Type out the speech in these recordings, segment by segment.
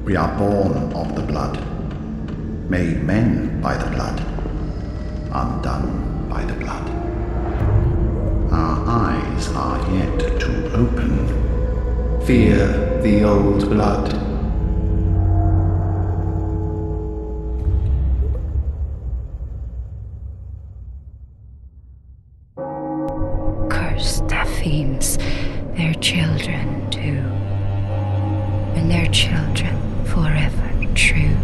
We are born of the blood, made men by the blood, undone by the blood. Our eyes are yet to open. Fear the old blood. Cursed fiends, their children too, and their children forever true.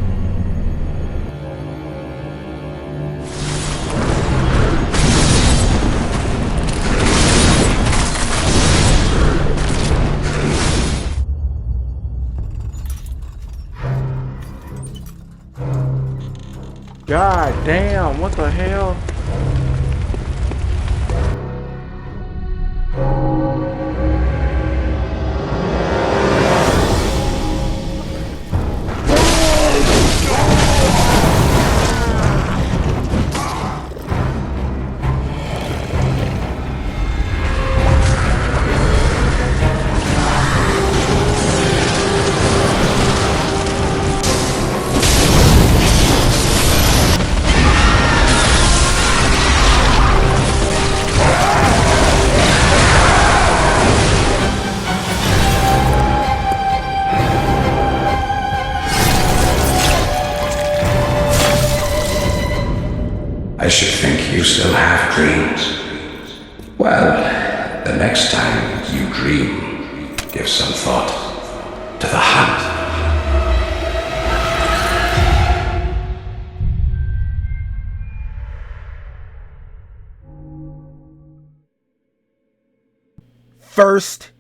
God damn, what the hell? I should think you still have dreams. Well, the next time you dream, give some thought to the hunt. First,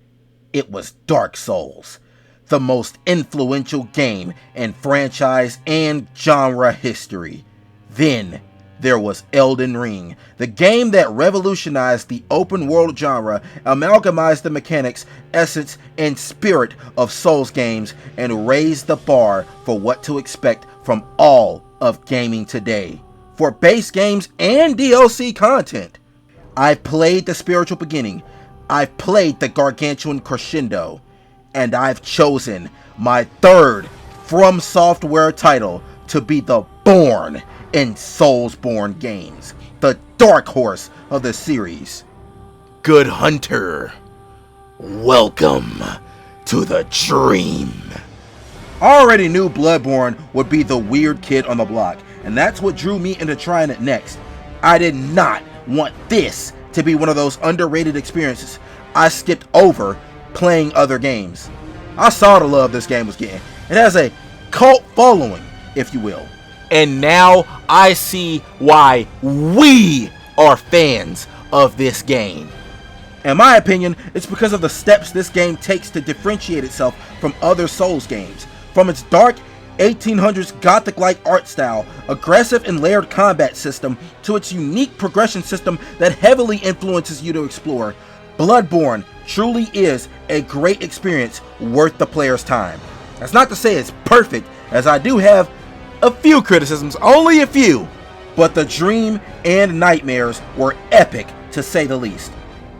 it was Dark Souls, the most influential game in franchise and genre history. Then, there was Elden Ring, the game that revolutionized the open world genre, amalgamized the mechanics, essence, and spirit of Souls games, and raised the bar for what to expect from all of gaming today, for base games and DLC content. I've played the spiritual beginning, I've played the gargantuan crescendo, and I've chosen my third From Software title to be the Born in Soulsborne games, the dark horse of the series. Good Hunter, welcome to the dream. I already knew Bloodborne would be the weird kid on the block, and that's what drew me into trying it next. I did not want this to be one of those underrated experiences I skipped over playing other games. I saw the love this game was getting. It has a cult following, if you will. And now I see why we are fans of this game. In my opinion, it's because of the steps this game takes to differentiate itself from other Souls games. From its dark 1800s Gothic-like art style, aggressive and layered combat system, to its unique progression system that heavily influences you to explore, Bloodborne truly is a great experience worth the player's time. That's not to say it's perfect, as I do have a few criticisms, only a few, but the dream and nightmares were epic to say the least.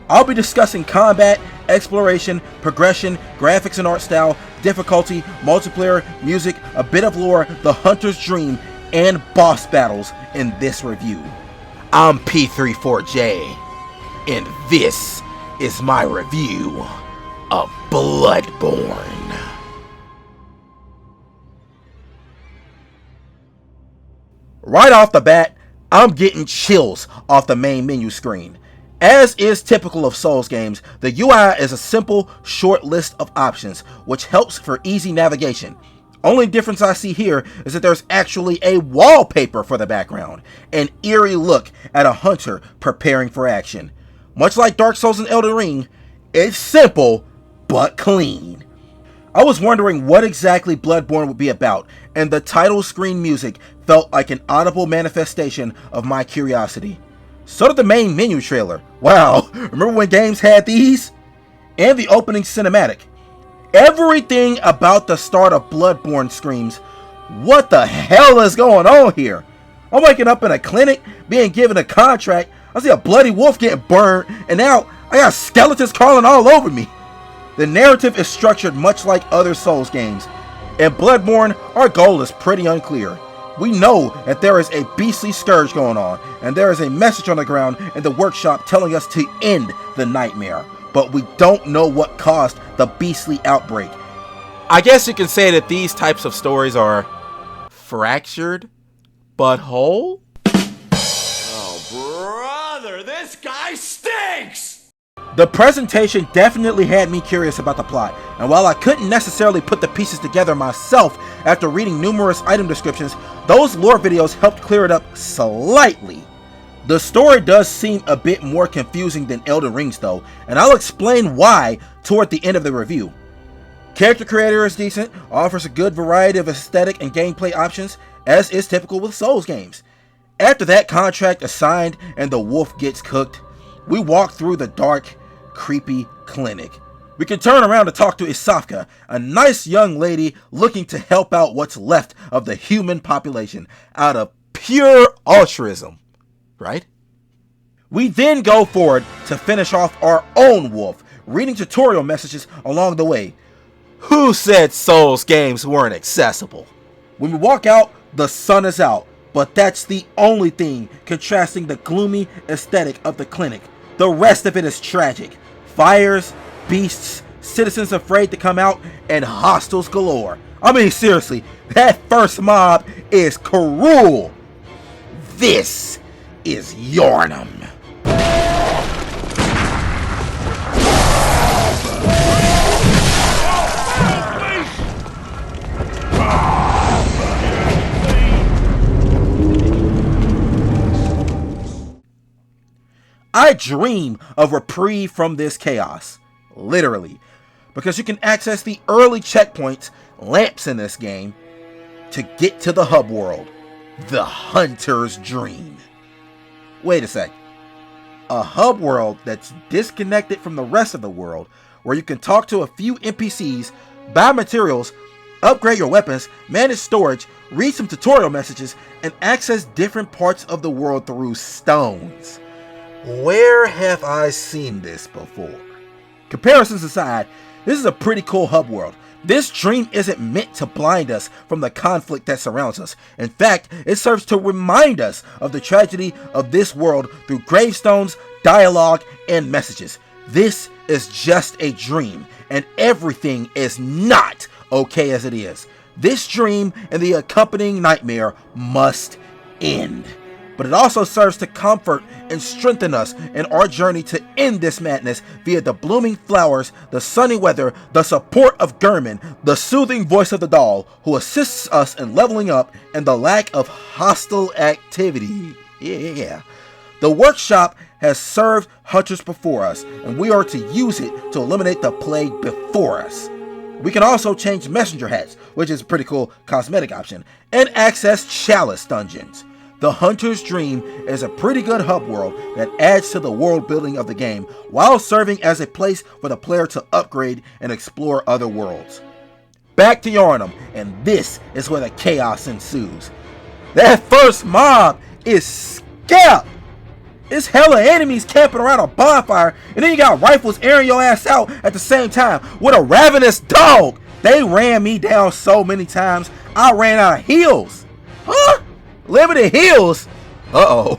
I'll be discussing combat, exploration, progression, graphics and art style, difficulty, multiplayer, music, a bit of lore, the hunter's dream, and boss battles in this review. I'm P34J, and this is my review of Bloodborne. Right off the bat, I'm getting chills off the main menu screen. As is typical of Souls games, the UI is a simple, short list of options, which helps for easy navigation. Only difference I see here is that there's actually a wallpaper for the background, an eerie look at a hunter preparing for action. Much like Dark Souls and Elden Ring, it's simple, but clean. I was wondering what exactly Bloodborne would be about, and the title screen music felt like an audible manifestation of my curiosity. So did the main menu trailer. Wow, remember when games had these? And the opening cinematic. Everything about the start of Bloodborne screams, what the hell is going on here? I'm waking up in a clinic, being given a contract, I see a bloody wolf getting burned, and now I got skeletons crawling all over me. The narrative is structured much like other Souls games. In Bloodborne, our goal is pretty unclear. We know that there is a beastly scourge going on, and there is a message on the ground in the workshop telling us to end the nightmare, but we don't know what caused the beastly outbreak. I guess you can say that these types of stories are fractured but whole? Oh, brother, this guy stinks! The presentation definitely had me curious about the plot, and while I couldn't necessarily put the pieces together myself after reading numerous item descriptions, those lore videos helped clear it up slightly. The story does seem a bit more confusing than Elden Ring's though, and I'll explain why toward the end of the review. Character creator is decent, offers a good variety of aesthetic and gameplay options, as is typical with Souls games. After that contract is signed and the wolf gets cooked, we walk through the dark, creepy clinic. We can turn around to talk to Isafka, a nice young lady looking to help out what's left of the human population out of pure altruism, right? We then go forward to finish off our own wolf, reading tutorial messages along the way. Who said Souls games weren't accessible? When we walk out, the sun is out, but that's the only thing contrasting the gloomy aesthetic of the clinic. The rest of it is tragic. Fires, beasts, citizens afraid to come out, and hostiles galore. I mean, seriously, that first mob is cruel. This is Yharnam. I dream of reprieve from this chaos, literally, because you can access the early checkpoints, lamps in this game, to get to the hub world, the Hunter's Dream. Wait a sec, a hub world that's disconnected from the rest of the world, where you can talk to a few NPCs, buy materials, upgrade your weapons, manage storage, read some tutorial messages, and access different parts of the world through stones. Where have I seen this before? Comparisons aside, this is a pretty cool hub world. This dream isn't meant to blind us from the conflict that surrounds us. In fact, it serves to remind us of the tragedy of this world through gravestones, dialogue, and messages. This is just a dream, and everything is not okay as it is. This dream and the accompanying nightmare must end. But it also serves to comfort and strengthen us in our journey to end this madness via the blooming flowers, the sunny weather, the support of Gurman, the soothing voice of the doll, who assists us in leveling up, and the lack of hostile activity. Yeah. The workshop has served hunters before us, and we are to use it to eliminate the plague before us. We can also change messenger hats, which is a pretty cool cosmetic option, and access chalice dungeons. The Hunter's Dream is a pretty good hub world that adds to the world building of the game while serving as a place for the player to upgrade and explore other worlds. Back to Yharnam, and this is where the chaos ensues. That first mob is scalp. It's hella enemies camping around a bonfire, and then you got rifles airing your ass out at the same time with a ravenous dog. They ran me down so many times, I ran out of heals. Huh? Limited heals? Uh-oh.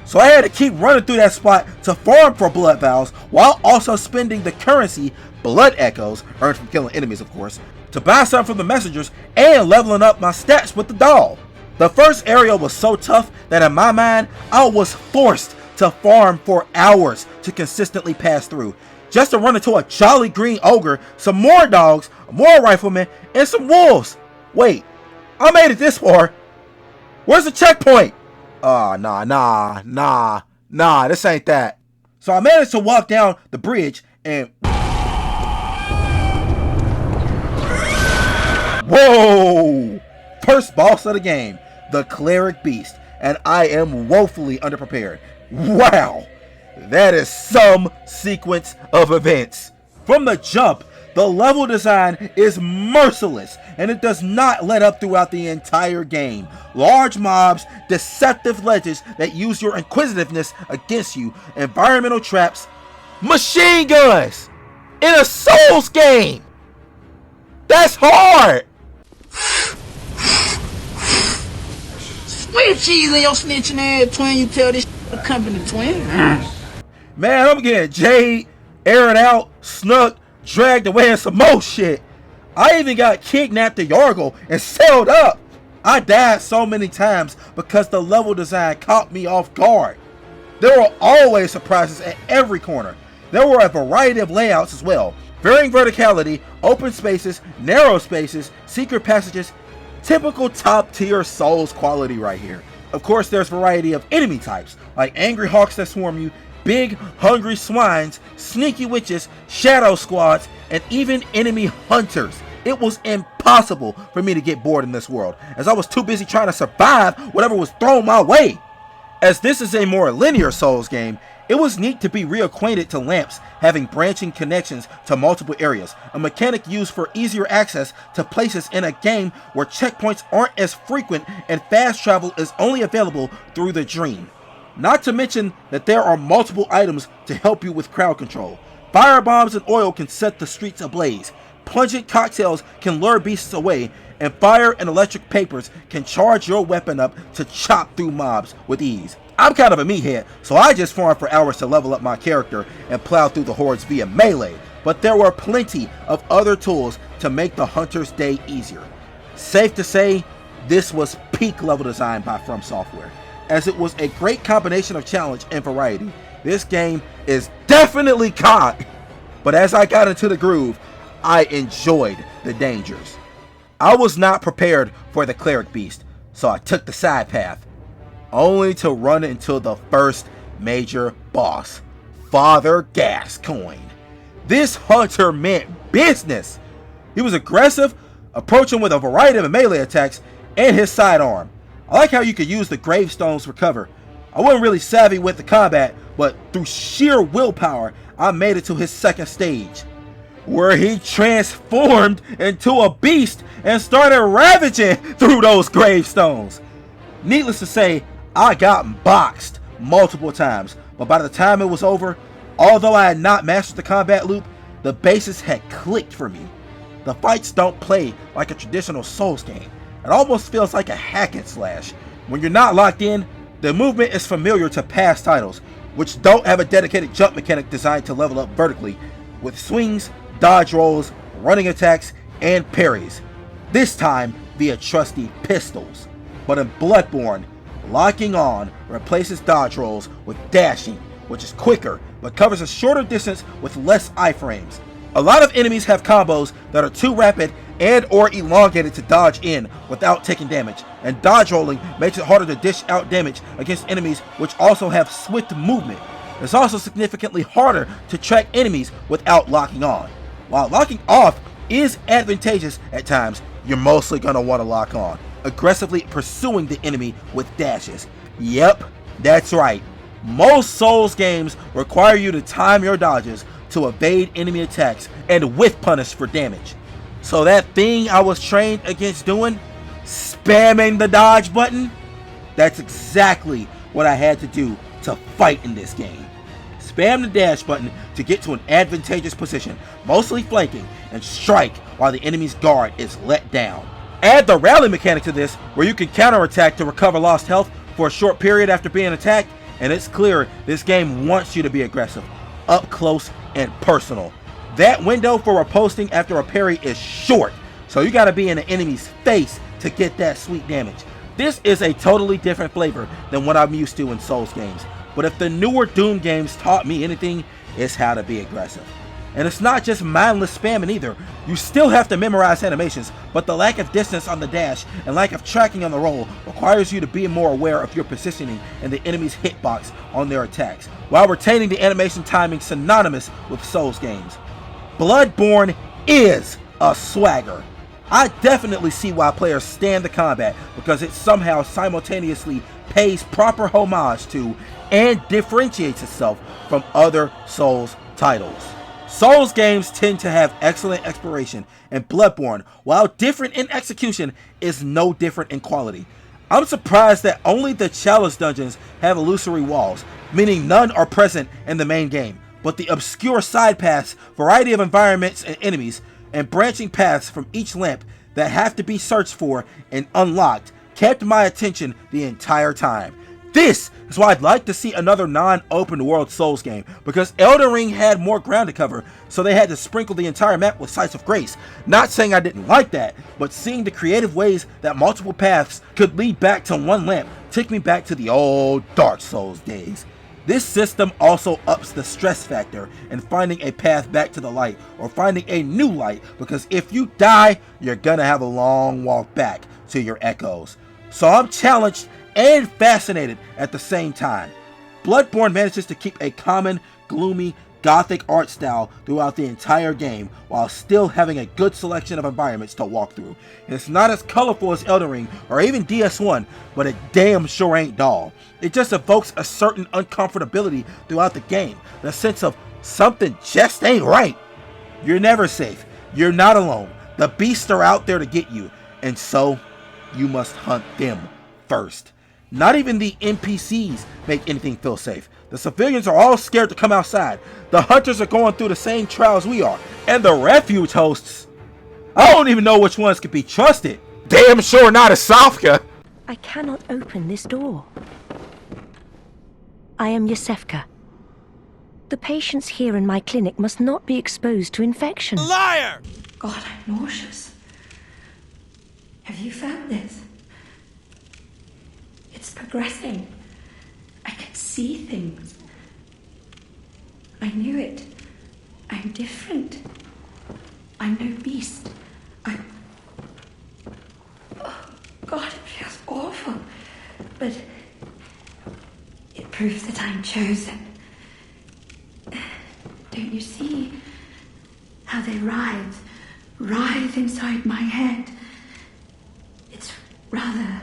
So I had to keep running through that spot to farm for blood vials while also spending the currency, blood echoes, earned from killing enemies of course, to buy some from the messengers and leveling up my stats with the doll. The first area was so tough that in my mind, I was forced to farm for hours to consistently pass through, just to run into a jolly green ogre, some more dogs, more riflemen, and some wolves. Wait, I made it this far. Where's the checkpoint? Nah, this ain't that. So I managed to walk down the bridge and... Whoa! First boss of the game, the Cleric Beast, and I am woefully underprepared. Wow! That is some sequence of events. From the jump, the level design is merciless, and it does not let up throughout the entire game. Large mobs, deceptive ledges that use your inquisitiveness against you, environmental traps, machine guns in a Souls game. That's hard. Cream cheese in your snitching ass, twin. You tell this the company, twin. Man, I'm getting Jade, aired out, snuck, dragged away, and some more shit. I even got kidnapped to Yargle and sailed up. I died so many times because the level design caught me off guard. There were always surprises at every corner. There were a variety of layouts as well. Varying verticality, open spaces, narrow spaces, secret passages. Typical top tier Souls quality right here. Of course, there's variety of enemy types, like angry hawks that swarm you, big hungry swines, sneaky witches, shadow squads, and even enemy hunters. It was impossible for me to get bored in this world, as I was too busy trying to survive whatever was thrown my way. As this is a more linear Souls game, it was neat to be reacquainted to lamps having branching connections to multiple areas, a mechanic used for easier access to places in a game where checkpoints aren't as frequent and fast travel is only available through the dream. Not to mention that there are multiple items to help you with crowd control. Fire bombs and oil can set the streets ablaze, pungent cocktails can lure beasts away, and fire and electric papers can charge your weapon up to chop through mobs with ease. I'm kind of a meathead, so I just farmed for hours to level up my character and plow through the hordes via melee, but there were plenty of other tools to make the hunter's day easier. Safe to say, this was peak level design by From Software, as it was a great combination of challenge and variety. This game is definitely COD, but as I got into the groove, I enjoyed the dangers. I was not prepared for the cleric beast, so I took the side path, only to run into the first major boss, Father Gascoigne. This hunter meant business. He was aggressive, approaching with a variety of melee attacks and his sidearm. I like how you could use the gravestones for cover. I wasn't really savvy with the combat, but through sheer willpower, I made it to his second stage, where he transformed into a beast and started ravaging through those gravestones. Needless to say, I got boxed multiple times, but by the time it was over, although I had not mastered the combat loop, the basis had clicked for me. The fights don't play like a traditional Souls game. It almost feels like a hack and slash. When you're not locked in, the movement is familiar to past titles, which don't have a dedicated jump mechanic designed to level up vertically, with swings, dodge rolls, running attacks, and parries. This time via trusty pistols. But in Bloodborne, locking on replaces dodge rolls with dashing, which is quicker but covers a shorter distance with less iframes. A lot of enemies have combos that are too rapid and or elongated to dodge in without taking damage, and dodge rolling makes it harder to dish out damage against enemies which also have swift movement. It's also significantly harder to track enemies without locking on. While locking off is advantageous at times, you're mostly going to want to lock on, aggressively pursuing the enemy with dashes. Yep, that's right. Most Souls games require you to time your dodges to evade enemy attacks and whiff punish for damage. So that thing I was trained against doing, spamming the dodge button, that's exactly what I had to do to fight in this game. Spam the dash button to get to an advantageous position, mostly flanking, and strike while the enemy's guard is let down. Add the rally mechanic to this, where you can counterattack to recover lost health for a short period after being attacked, and it's clear this game wants you to be aggressive, up close and personal. That window for riposting after a parry is short, so you gotta be in the enemy's face to get that sweet damage. This is a totally different flavor than what I'm used to in Souls games, but if the newer Doom games taught me anything, it's how to be aggressive. And it's not just mindless spamming either. You still have to memorize animations, but the lack of distance on the dash and lack of tracking on the roll requires you to be more aware of your positioning and the enemy's hitbox on their attacks, while retaining the animation timing synonymous with Souls games. Bloodborne is a swagger. I definitely see why players stand the combat, because it somehow simultaneously pays proper homage to and differentiates itself from other Souls titles. Souls games tend to have excellent exploration, and Bloodborne, while different in execution, is no different in quality. I'm surprised that only the challenge dungeons have illusory walls, meaning none are present in the main game, but the obscure side paths, variety of environments and enemies, and branching paths from each lamp that have to be searched for and unlocked kept my attention the entire time. This is why I'd like to see another non-open world Souls game, because Elden Ring had more ground to cover, so they had to sprinkle the entire map with sites of grace. Not saying I didn't like that, but seeing the creative ways that multiple paths could lead back to one lamp took me back to the old Dark Souls days. This system also ups the stress factor in finding a path back to the light, or finding a new light, because if you die, you're gonna have a long walk back to your echoes. So I'm challenged and fascinated at the same time. Bloodborne manages to keep a common, gloomy, gothic art style throughout the entire game, while still having a good selection of environments to walk through. It's not as colorful as Elden Ring or even DS1, but it damn sure ain't dull. It just evokes a certain uncomfortability throughout the game, the sense of something just ain't right. You're never safe. You're not alone. The beasts are out there to get you, and so you must hunt them first. Not even the NPCs make anything feel safe. The civilians are all scared to come outside. The hunters are going through the same trials we are. And the refuge hosts, I don't even know which ones can be trusted. Damn sure not Asafka. I cannot open this door. I am Yosefka. The patients here in my clinic must not be exposed to infection. Liar! God, I'm nauseous. Have you felt this? It's progressing. I can see things. I knew it. I'm different. I'm no beast. Oh, God, it feels awful. But it proves that I'm chosen. Don't you see how they writhe inside my head? It's rather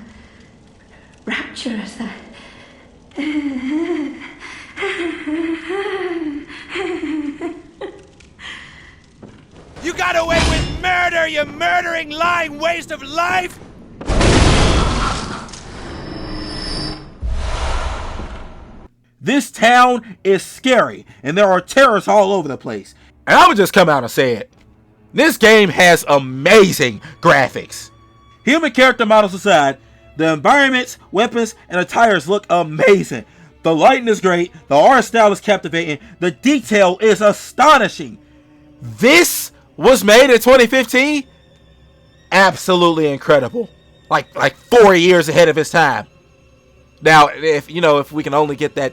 rapturous. You got away with murder, you murdering, lying waste of life! This town is scary, and there are terrorists all over the place. And I would just come out and say it. This game has amazing graphics. Human character models aside, the environments, weapons, and attires look amazing. The lighting is great, the art style is captivating, the detail is astonishing. This was made in 2015? Absolutely incredible. Like 4 years ahead of its time. Now, if we can only get that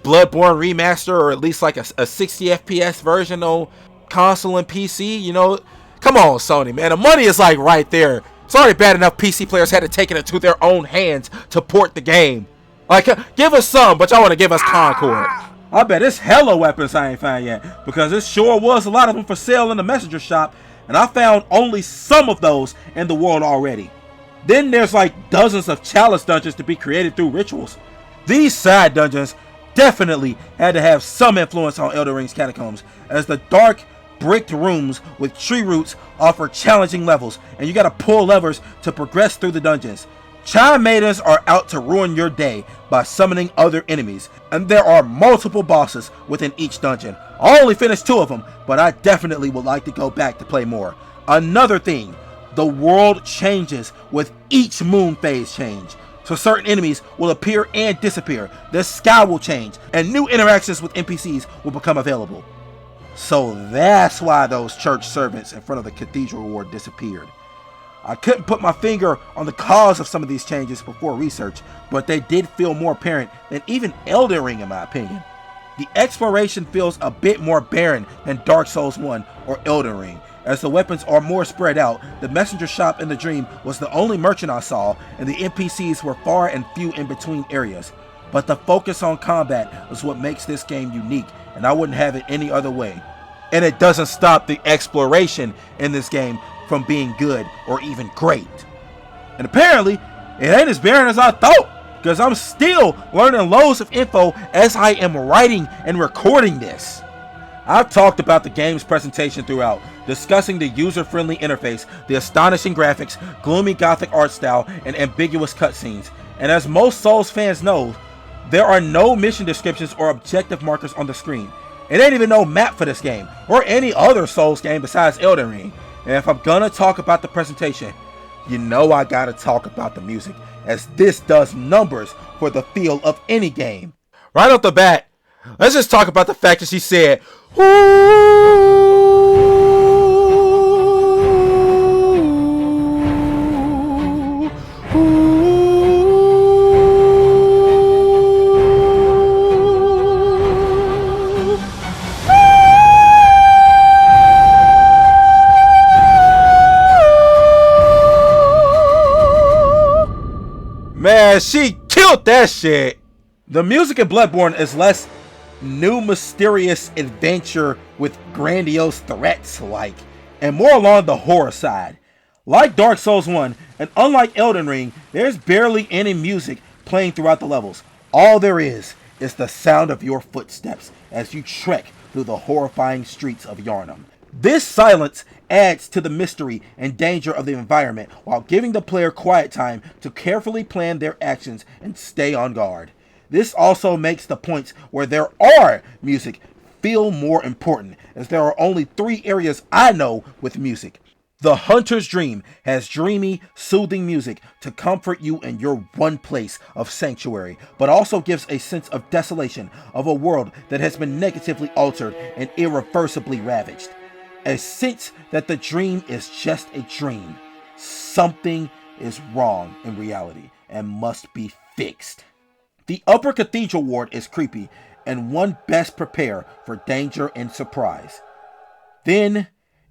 Bloodborne remaster, or at least like a 60 FPS version on console and PC, come on, Sony, man. The money is like right there. It's already bad enough PC players had to take it into their own hands to port the game. Like, give us some, but y'all want to give us Concord. I bet it's hella weapons I ain't found yet, because it sure was a lot of them for sale in the messenger shop, and I found only some of those in the world already. Then there's like dozens of chalice dungeons to be created through rituals. These side dungeons definitely had to have some influence on Elden Ring's catacombs, as the dark, bricked rooms with tree roots offer challenging levels, and you gotta pull levers to progress through the dungeons. Chime maidens are out to ruin your day by summoning other enemies, and there are multiple bosses within each dungeon. I only finished 2 of them, but I definitely would like to go back to play more. Another thing, the world changes with each moon phase change. So certain enemies will appear and disappear, the sky will change, and new interactions with NPCs will become available. So that's why those church servants in front of the cathedral ward disappeared. I couldn't put my finger on the cause of some of these changes before research, but they did feel more apparent than even Elden Ring in my opinion. The exploration feels a bit more barren than Dark Souls 1 or Elden Ring, as the weapons are more spread out. The messenger shop in the dream was the only merchant I saw, and the NPCs were far and few in between areas. But the focus on combat is what makes this game unique, and I wouldn't have it any other way. And it doesn't stop the exploration in this game from being good or even great. And apparently, it ain't as barren as I thought, because I'm still learning loads of info as I am writing and recording this. I've talked about the game's presentation throughout, discussing the user-friendly interface, the astonishing graphics, gloomy gothic art style, and ambiguous cutscenes. And as most Souls fans know, there are no mission descriptions or objective markers on the screen. It ain't even no map for this game, or any other Souls game besides Elden Ring. And if I'm gonna talk about the presentation, you know I gotta talk about the music, as this does numbers for the feel of any game. Right off the bat, let's just talk about the fact that she said, "Ooh." Man, she killed that shit. The music in Bloodborne is less new mysterious adventure with grandiose threats like, and more along the horror side. Like Dark Souls 1, and unlike Elden Ring, there's barely any music playing throughout the levels. All there is the sound of your footsteps as you trek through the horrifying streets of Yharnam. This silence adds to the mystery and danger of the environment while giving the player quiet time to carefully plan their actions and stay on guard. This also makes the points where there are music feel more important, as there are only 3 areas I know with music. The Hunter's Dream has dreamy, soothing music to comfort you in your one place of sanctuary, but also gives a sense of desolation of a world that has been negatively altered and irreversibly ravaged. A sense that the dream is just a dream. Something is wrong in reality and must be fixed. The Upper Cathedral Ward is creepy, and one best prepare for danger and surprise. Then,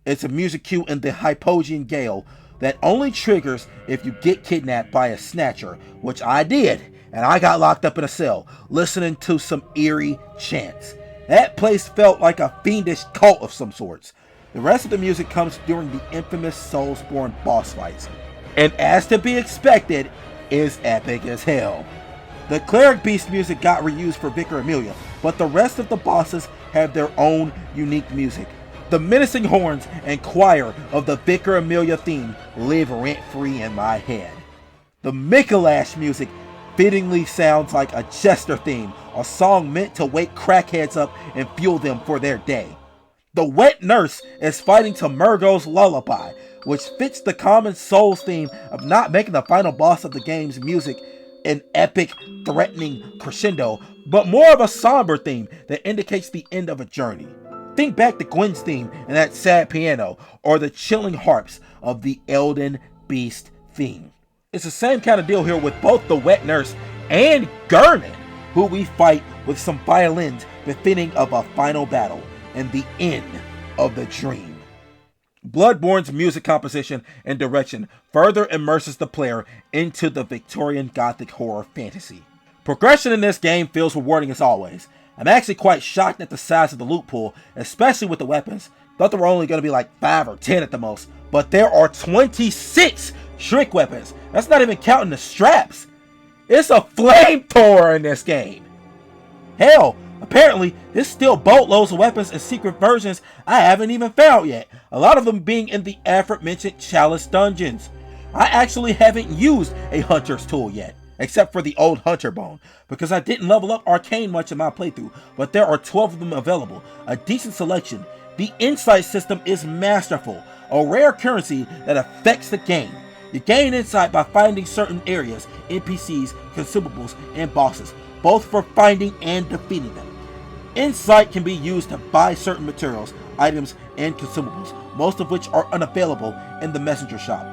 it's a music cue in the Hypogean Gale that only triggers if you get kidnapped by a snatcher, which I did, and I got locked up in a cell, listening to some eerie chants. That place felt like a fiendish cult of some sorts. The rest of the music comes during the infamous Soulsborne boss fights, and as to be expected, is epic as hell. The Cleric Beast music got reused for Vicar Amelia, but the rest of the bosses have their own unique music. The menacing horns and choir of the Vicar Amelia theme live rent-free in my head. The Mikolash music fittingly sounds like a Jester theme, a song meant to wake crackheads up and fuel them for their day. The Wet Nurse is fighting to Murgo's Lullaby, which fits the common Souls theme of not making the final boss of the game's music an epic, threatening crescendo, but more of a somber theme that indicates the end of a journey. Think back to Gwen's theme and that sad piano, or the chilling harps of the Elden Beast theme. It's the same kind of deal here with both the Wet Nurse and Gurnan, who we fight with some violins befitting of a final battle and the end of the dream. Bloodborne's music composition and direction further immerses the player into the Victorian Gothic horror fantasy. Progression in this game feels rewarding as always. I'm actually quite shocked at the size of the loot pool, especially with the weapons. Thought there were only going to be like 5 or 10 at the most, but there are 26 trick weapons. That's not even counting the straps. It's a flamethrower in this game. Hell, apparently, there's still boatloads of weapons and secret versions I haven't even found yet. A lot of them being in the aforementioned Chalice dungeons. I actually haven't used a Hunter's tool yet, except for the old Hunter Bone, because I didn't level up Arcane much in my playthrough, but there are 12 of them available, a decent selection. The insight system is masterful, a rare currency that affects the game. You gain insight by finding certain areas, NPCs, consumables, and bosses, both for finding and defeating them. Insight can be used to buy certain materials, items, and consumables, most of which are unavailable in the messenger shop.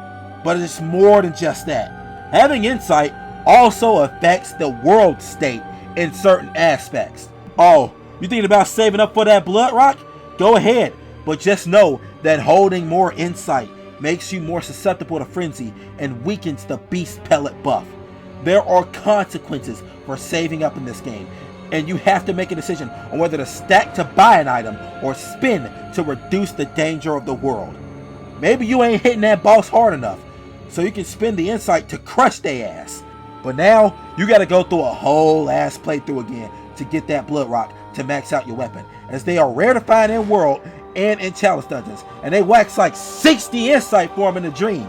But it's more than just that. Having insight also affects the world state in certain aspects. Oh, you thinking about saving up for that blood rock? Go ahead, but just know that holding more insight makes you more susceptible to frenzy and weakens the beast pellet buff. There are consequences for saving up in this game, and you have to make a decision on whether to stack to buy an item or spend to reduce the danger of the world. Maybe you ain't hitting that boss hard enough, so you can spend the insight to crush their ass. But now, you gotta go through a whole ass playthrough again to get that blood rock to max out your weapon, as they are rare to find in world and in chalice dungeons, and they wax like 60 insight for them in the dream.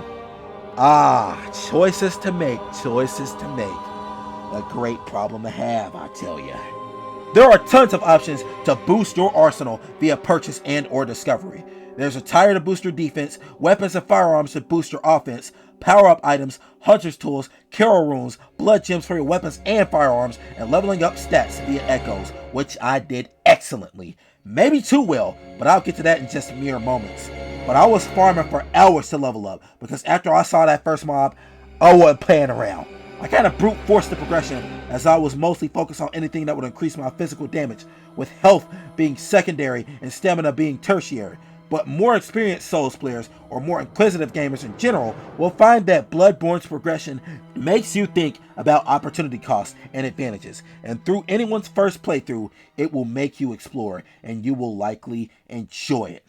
Choices to make, choices to make. A great problem to have, I tell ya. There are tons of options to boost your arsenal via purchase and or discovery. There's a tire to boost your defense, weapons and firearms to boost your offense, power-up items, hunter's tools, Carol runes, blood gems for your weapons and firearms, and leveling up stats via echoes, which I did excellently. Maybe too well, but I'll get to that in just mere moments. But I was farming for hours to level up, because after I saw that first mob, I wasn't playing around. I kind of brute forced the progression, as I was mostly focused on anything that would increase my physical damage, with health being secondary and stamina being tertiary. But more experienced Souls players, or more inquisitive gamers in general, will find that Bloodborne's progression makes you think about opportunity costs and advantages, and through anyone's first playthrough, it will make you explore, and you will likely enjoy it.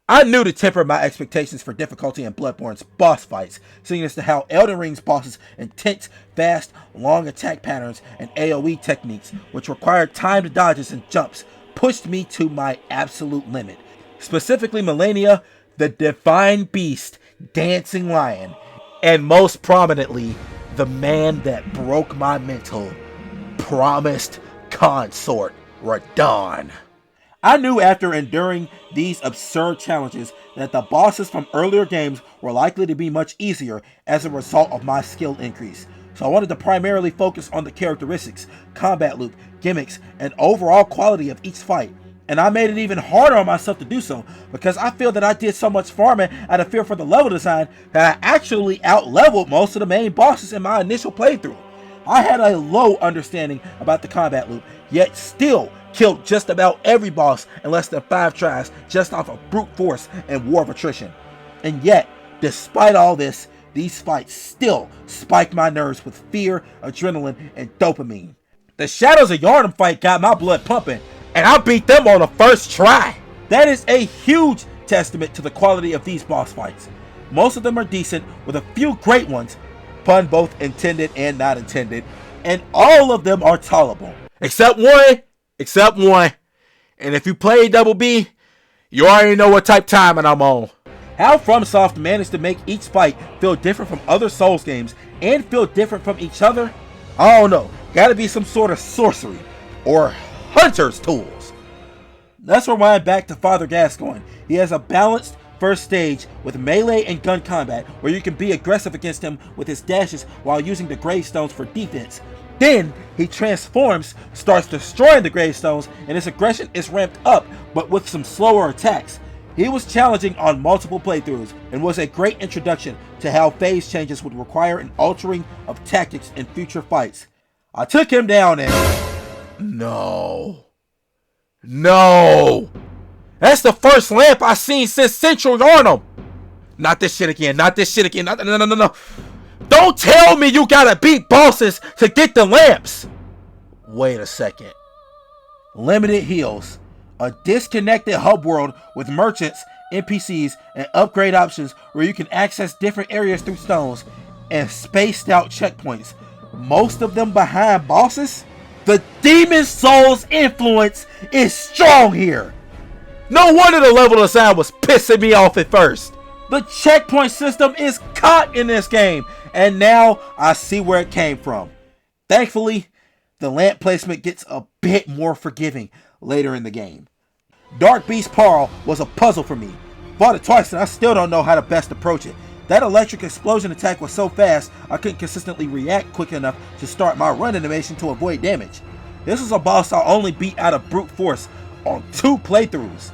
I knew to temper my expectations for difficulty in Bloodborne's boss fights, seeing as to how Elden Ring's bosses' intense, fast, long attack patterns and AoE techniques, which required timed dodges and jumps, pushed me to my absolute limit. Specifically Melania, the Divine Beast, Dancing Lion, and most prominently, the man that broke my mental, Promised Consort, Radahn. I knew after enduring these absurd challenges that the bosses from earlier games were likely to be much easier as a result of my skill increase, so I wanted to primarily focus on the characteristics, combat loop, gimmicks, and overall quality of each fight. And I made it even harder on myself to do so, because I feel that I did so much farming out of fear for the level design that I actually out-leveled most of the main bosses in my initial playthrough. I had a low understanding about the combat loop, yet still killed just about every boss in less than 5 tries just off of brute force and war of attrition. And yet, despite all this, these fights still spiked my nerves with fear, adrenaline, and dopamine. The Shadows of Yharnam fight got my blood pumping, and I beat them on the first try. That is a huge testament to the quality of these boss fights. Most of them are decent, with a few great ones, pun both intended and not intended, and all of them are tolerable. Except one. And if you play Double B, you already know what type timing I'm on. How FromSoft managed to make each fight feel different from other Souls games and feel different from each other, I don't know. Gotta be some sort of sorcery or hunter's tools. Let's rewind back to Father Gascoigne. He has a balanced first stage with melee and gun combat where you can be aggressive against him with his dashes while using the gravestones for defense. Then he transforms, starts destroying the gravestones, and his aggression is ramped up, but with some slower attacks. He was challenging on multiple playthroughs and was a great introduction to how phase changes would require an altering of tactics in future fights. I took him down and... No. That's the first lamp I've seen since Central Yharnam. Not this shit again. No. Don't tell me you gotta beat bosses to get the lamps. Wait a second. Limited heals. A disconnected hub world with merchants, NPCs, and upgrade options where you can access different areas through stones, and spaced out checkpoints. Most of them behind bosses? The Demon Souls influence is strong here. No wonder the level design was pissing me off at first. The checkpoint system is caught in this game, and now I see where it came from. Thankfully, the lamp placement gets a bit more forgiving later in the game. Dark Beast Parl was a puzzle for me. Fought it twice and I still don't know how to best approach it. That electric explosion attack was so fast, I couldn't consistently react quick enough to start my run animation to avoid damage. This was a boss I only beat out of brute force on 2 playthroughs.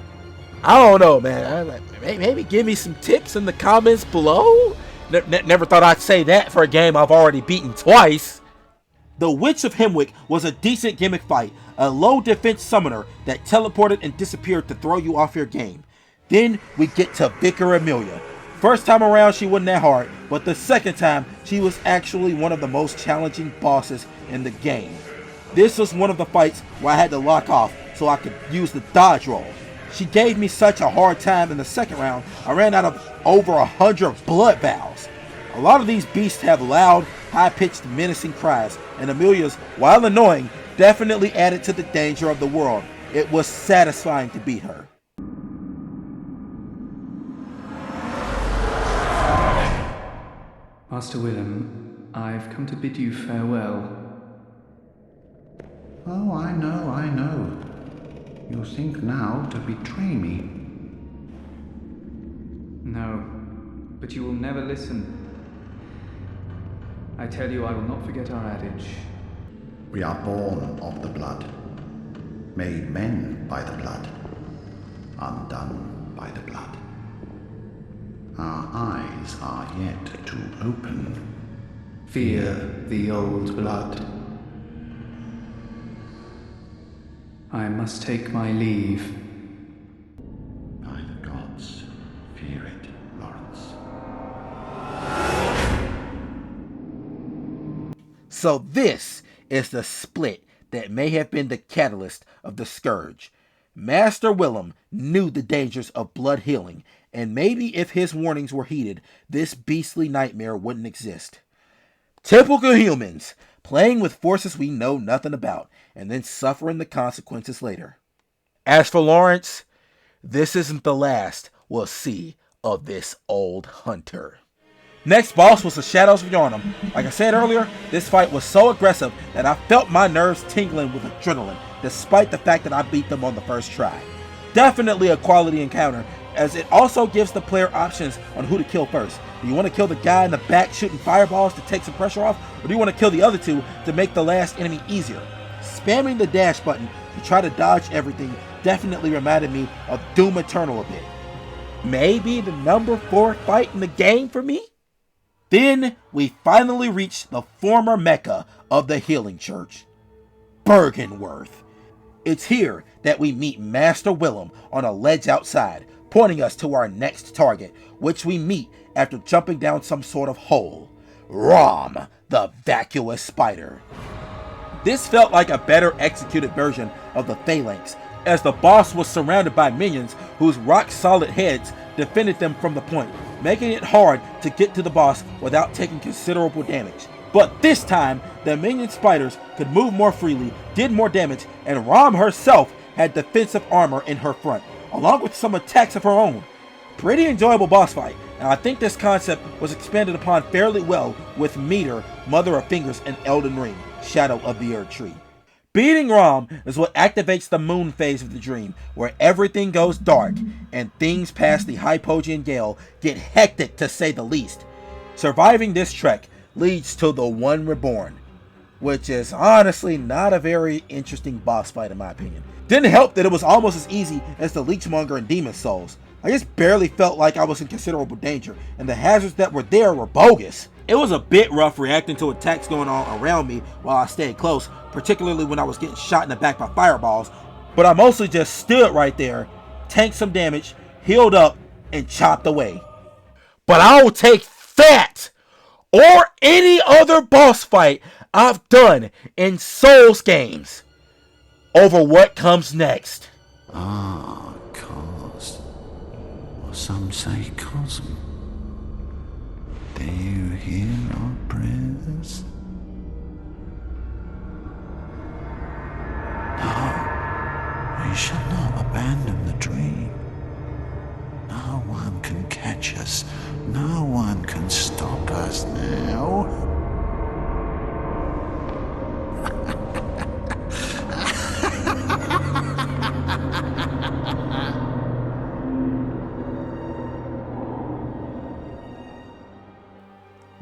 I don't know, man. Maybe give me some tips in the comments below? Never thought I'd say that for a game I've already beaten twice. The Witch of Hemwick was a decent gimmick fight, a low defense summoner that teleported and disappeared to throw you off your game. Then we get to Vicar Amelia. First time around she wasn't that hard, but the second time she was actually one of the most challenging bosses in the game. This was one of the fights where I had to lock off so I could use the dodge roll. She gave me such a hard time in the second round, I ran out of over 100 blood vows. A lot of these beasts have loud, high-pitched, menacing cries, and Amelia's, while annoying, definitely added to the danger of the world. It was satisfying to beat her. Master Willem, I've come to bid you farewell. Oh, I know. You think now to betray me. No, but you will never listen. I tell you, I will not forget our adage. We are born of the blood, made men by the blood, undone by the blood. Our eyes are yet to open. Fear the old blood. I must take my leave. By the gods, fear it, Lawrence. So this is the split that may have been the catalyst of the Scourge. Master Willem knew the dangers of blood healing, and maybe if his warnings were heeded, this beastly nightmare wouldn't exist. Typical humans, playing with forces we know nothing about, and then suffering the consequences later. As for Lawrence, this isn't the last we'll see of this old hunter. Next boss was the Shadows of Yharnam. Like I said earlier, this fight was so aggressive that I felt my nerves tingling with adrenaline, despite the fact that I beat them on the first try. Definitely a quality encounter, as it also gives the player options on who to kill first. Do you want to kill the guy in the back shooting fireballs to take some pressure off, or do you want to kill the other two to make the last enemy easier? Spamming the dash button to try to dodge everything definitely reminded me of Doom Eternal a bit. Maybe the number 4 fight in the game for me? Then we finally reached the former mecca of the Healing Church, Bergenworth. It's here that we meet Master Willem on a ledge outside, pointing us to our next target, which we meet after jumping down some sort of hole. Rom, the vacuous spider. This felt like a better executed version of the Phalanx, as the boss was surrounded by minions whose rock-solid heads defended them from the point, making it hard to get to the boss without taking considerable damage. But this time, the minion spiders could move more freely, did more damage, and Rom herself had defensive armor in her front, along with some attacks of her own. Pretty enjoyable boss fight, and I think this concept was expanded upon fairly well with Meter, Mother of Fingers, and Elden Ring, Shadow of the Erd Tree. Beating Rom is what activates the moon phase of the dream, where everything goes dark, and things past the Hypogean Gale get hectic to say the least. Surviving this trek leads to the One Reborn, which is honestly not a very interesting boss fight in my opinion. Didn't help that it was almost as easy as the Leechmonger and Demon Souls. I just barely felt like I was in considerable danger, and the hazards that were there were bogus. It was a bit rough reacting to attacks going on around me while I stayed close, particularly when I was getting shot in the back by fireballs, but I mostly just stood right there, tanked some damage, healed up, and chopped away. But I'll take that or any other boss fight I've done in Souls games over what comes next. Cause. Or some say cosm. Do you hear our prayers? No, we shall not abandon the dream. No one can catch us. No one can stop us now.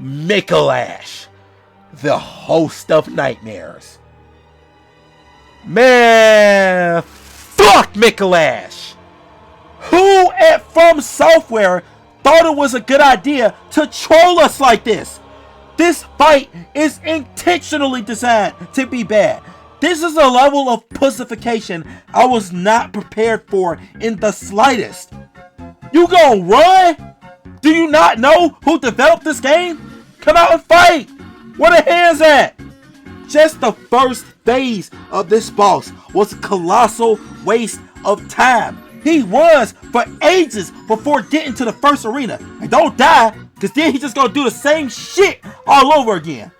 Mikolash, the host of nightmares. Man, fuck Mikolash! Who at From Software thought it was a good idea to troll us like this? This fight is intentionally designed to be bad. This is a level of pussification I was not prepared for in the slightest. You gonna run? Do you not know who developed this game? Come out and fight! Where the hands at? Just the first phase of this boss was a colossal waste of time. He runs for ages before getting to the first arena. And don't die, because then he's just gonna do the same shit all over again.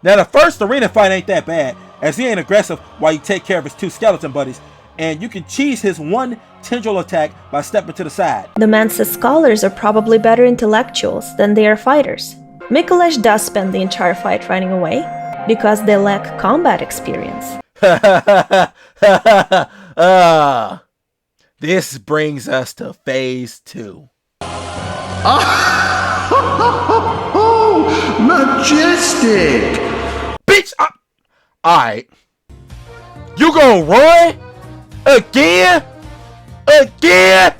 Now the first arena fight ain't that bad, as he ain't aggressive while you take care of his 2 skeleton buddies, and you can cheese his 1 tendril attack by stepping to the side. The Mensa scholars are probably better intellectuals than they are fighters. Mikolash does spend the entire fight running away, because they lack combat experience. This brings us to phase 2. Oh, majestic! Bitch, alright. You gonna run? Again? Again?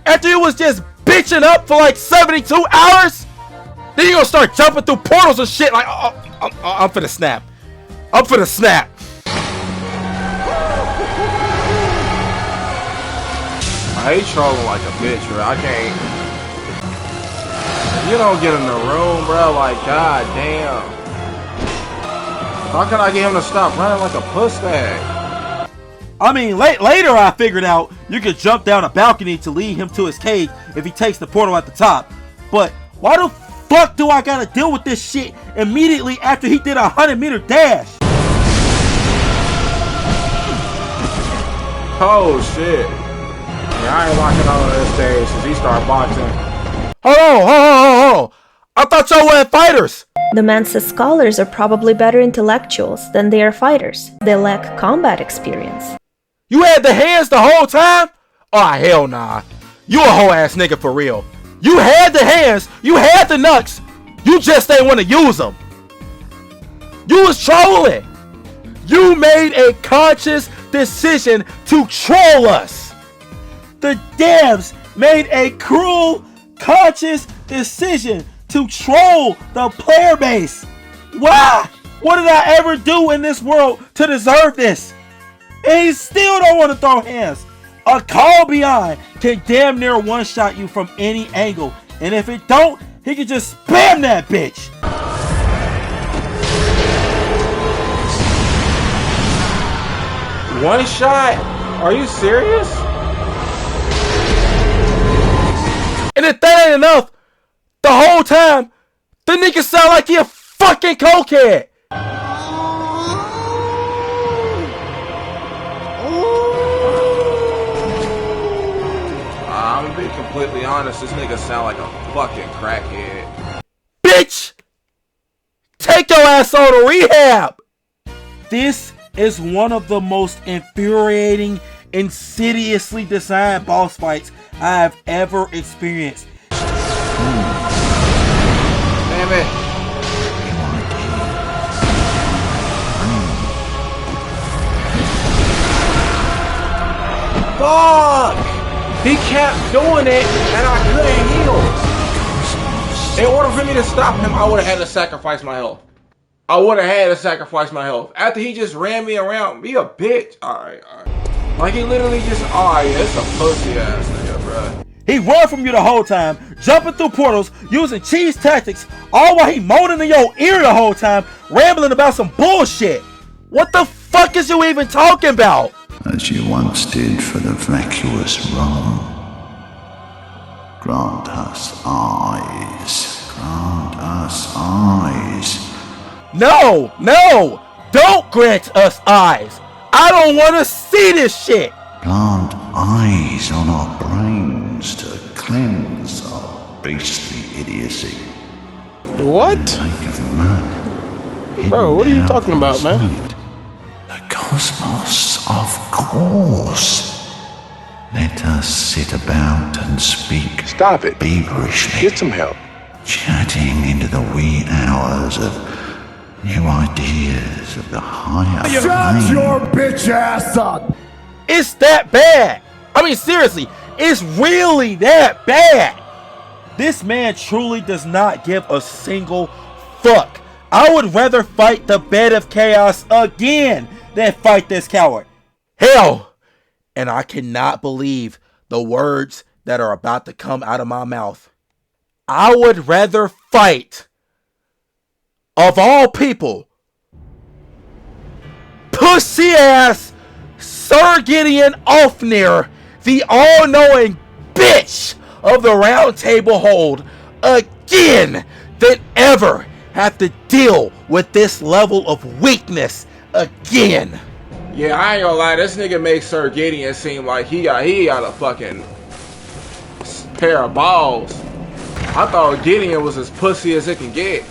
After you was just bitching up for like 72 hours? Then you gonna start jumping through portals and shit like, I'm finna snap. I'm finna snap. I hate trolling like a bitch, bro. I can't. You don't get in the room, bro. Like, god damn. How can I get him to stop running like a puss bag? I mean, later I figured out you could jump down a balcony to lead him to his cage if he takes the portal at the top. But why the fuck do I gotta deal with this shit immediately after he did a 100-meter dash? Oh shit. Yeah, I ain't watching all of this stage since he started boxing. Hold on. I thought y'all weren't fighters. The Mensa scholars are probably better intellectuals than they are fighters. They lack combat experience. You had the hands the whole time? Oh, hell nah. You a whole ass nigga for real. You had the hands, you had the nuts, you just ain't want to use them. You was trolling. You made a conscious decision to troll us. The devs made a cruel, conscious decision to troll the player base. Why? What did I ever do in this world to deserve this? And he still don't want to throw hands. A call beyond can damn near one-shot you from any angle. And if it don't, he can just spam that bitch. One shot? Are you serious? And if that ain't enough, the whole time, the nigga sound like he a fucking cokehead. I'm gonna be completely honest, this nigga sound like a fucking crackhead. Bitch! Take your ass on to rehab! This is one of the most infuriating, insidiously designed boss fights I have ever experienced. Damn it. Fuck! He kept doing it and I couldn't heal. In order for me to stop him, I would have had to sacrifice my health. After he just ran me around, be a bitch. Alright. Like he literally just, it's a pussy ass nigga, bro. He run from you the whole time, jumping through portals, using cheese tactics, all while he moaning in your ear the whole time, rambling about some bullshit. What the fuck is you even talking about? As you once did for the vacuous Rome. Grant us eyes. Grant us eyes. No! Don't grant us eyes! I don't want to see this shit! Plant eyes on our brains to cleanse our beastly idiocy. What? Lake of mud. Bro, what are you talking about, man? The cosmos, of course. Let us sit about and speak. Stop it. Feverishly. Get some help. Chatting into the wee hours of new ideas of the higher Shut your bitch ass up! It's that bad! I mean, seriously, it's really that bad! This man truly does not give a single fuck. I would rather fight the bed of chaos again than fight this coward. Hell! And I cannot believe the words that are about to come out of my mouth. I would rather fight, of all people, pussy ass Sir Gideon Ofnir, the all-knowing bitch of the Round Table Hold, again, than ever have to deal with this level of weakness again. Yeah, I ain't gonna lie, this nigga makes Sir Gideon seem like he got a fucking pair of balls. I thought Gideon was as pussy as it can get.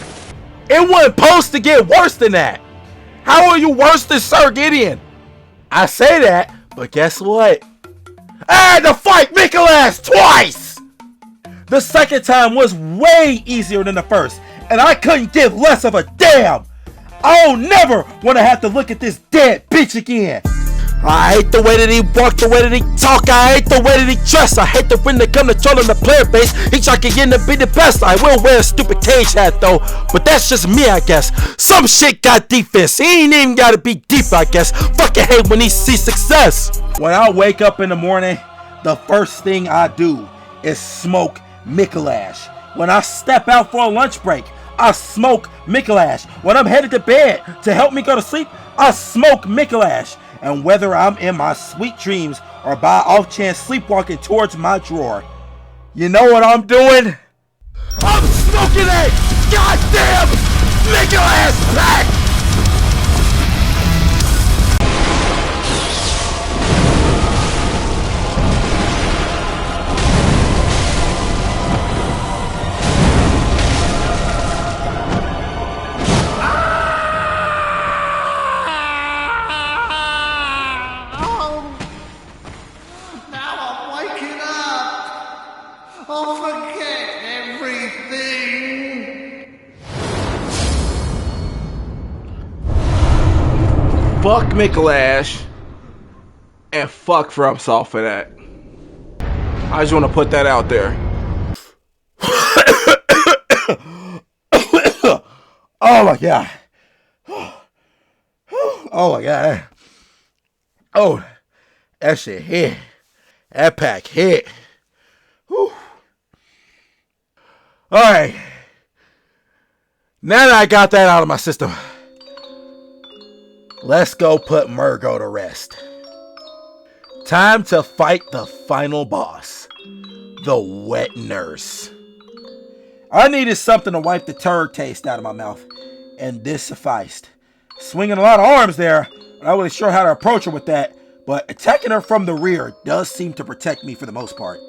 It wasn't supposed to get worse than that. How are you worse than Sir Gideon? I say that, but guess what? I had to fight Nicholas twice! The second time was way easier than the first, and I couldn't give less of a damn. I don't never want to have to look at this dead bitch again. I hate the way that he walk, the way that he talk. I hate the way that he dress. I hate the when they come to trolling the player base. He try to get in to be the best. I will wear a stupid cage hat though, but that's just me, I guess. Some shit got defense. He ain't even gotta be deep, I guess. Fucking hate when he sees success. When I wake up in the morning, the first thing I do is smoke Mikolash. When I step out for a lunch break, I smoke Mikolash. When I'm headed to bed to help me go to sleep, I smoke Mikolash. And whether I'm in my sweet dreams or by off chance sleepwalking towards my drawer, you know what I'm doing? I'm smoking a goddamn Mikolash pack! Fuck Mikolash and fuck FromSoft for that. I just want to put that out there. Oh my god. Oh my god. Oh, that shit hit. That pack hit. Whew. Alright. Now that I got that out of my system, let's go put Murgo to rest. Time to fight the final boss, the wet nurse. I needed something to wipe the turd taste out of my mouth, and this sufficed. Swinging a lot of arms there, I'm not really sure how to approach her with that, but attacking her from the rear does seem to protect me for the most part.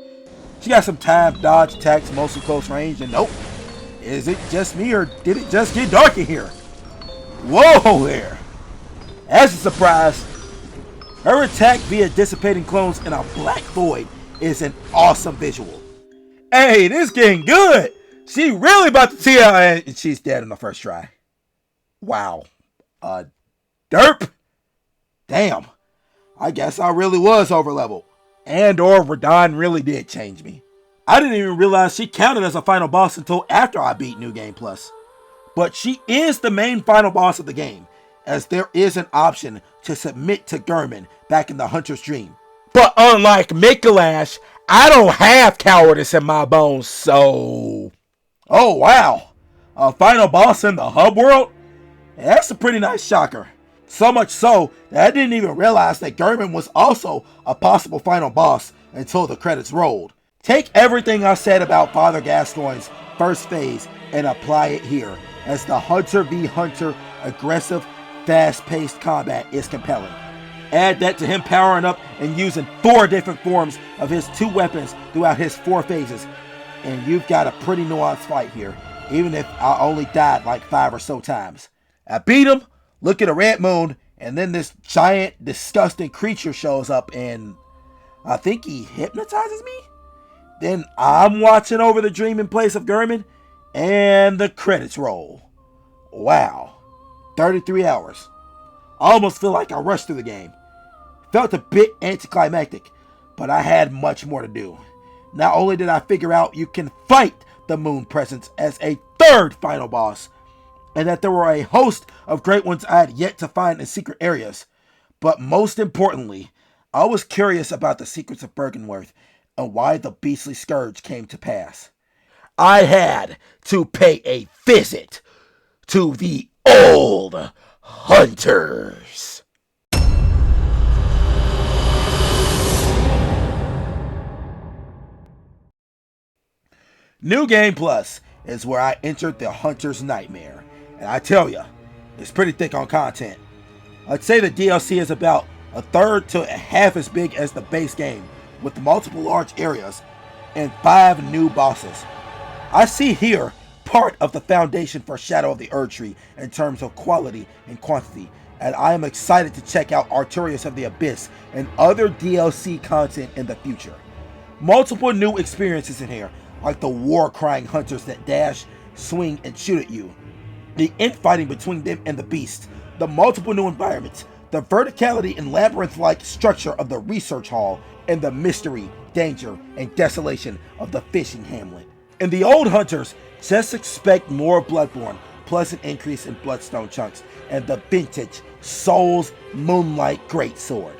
She got some time dodge attacks, mostly close range, and nope. Is it just me or did it just get dark in here? Whoa there. As a surprise, her attack via dissipating clones in a black void is an awesome visual. Hey, this getting good. She really about to tee out, and she's dead on the first try. Wow. Derp. Damn. I guess I really was overleveled. And or Radon really did change me. I didn't even realize she counted as a final boss until after I beat New Game Plus. But she is the main final boss of the game, as there is an option to submit to Gurman back in the Hunter's Dream. But unlike Mikolash, I don't have cowardice in my bones, so... Oh wow, a final boss in the hub world? That's a pretty nice shocker. So much so that I didn't even realize that Gurman was also a possible final boss until the credits rolled. Take everything I said about Father Gascoigne's first phase and apply it here, as the Hunter v Hunter aggressive, fast-paced combat is compelling. Add that to him powering up and using 4 different forms of his 2 weapons throughout his 4 phases, and you've got a pretty nuanced fight here, even if I only died like 5 or so times. I beat him, look at a red moon, and then this giant, disgusting creature shows up and I think he hypnotizes me? Then I'm watching over the dream in place of Gurman, and the credits roll. Wow. 33 hours. I almost feel like I rushed through the game. Felt a bit anticlimactic, but I had much more to do. Not only did I figure out you can fight the Moon Presence as a 3rd final boss, and that there were a host of great ones I had yet to find in secret areas, but most importantly, I was curious about the secrets of Bergenworth and why the beastly scourge came to pass. I had to pay a visit to the old hunters. New Game Plus is where I entered the Hunter's Nightmare, and I tell ya, it's pretty thick on content. I'd say the DLC is about 1/3 to half as big as the base game, with multiple large areas and 5 new bosses. I see here part of the foundation for Shadow of the Erdtree in terms of quality and quantity, and I am excited to check out Arturius of the Abyss and other DLC content in the future. Multiple new experiences in here, like the war-crying hunters that dash, swing, and shoot at you. The infighting between them and the beasts, the multiple new environments, the verticality and labyrinth-like structure of the research hall, and the mystery, danger, and desolation of the fishing hamlet. In the old hunters, just expect more Bloodborne, plus an increase in bloodstone chunks, and the vintage Souls Moonlight Greatsword.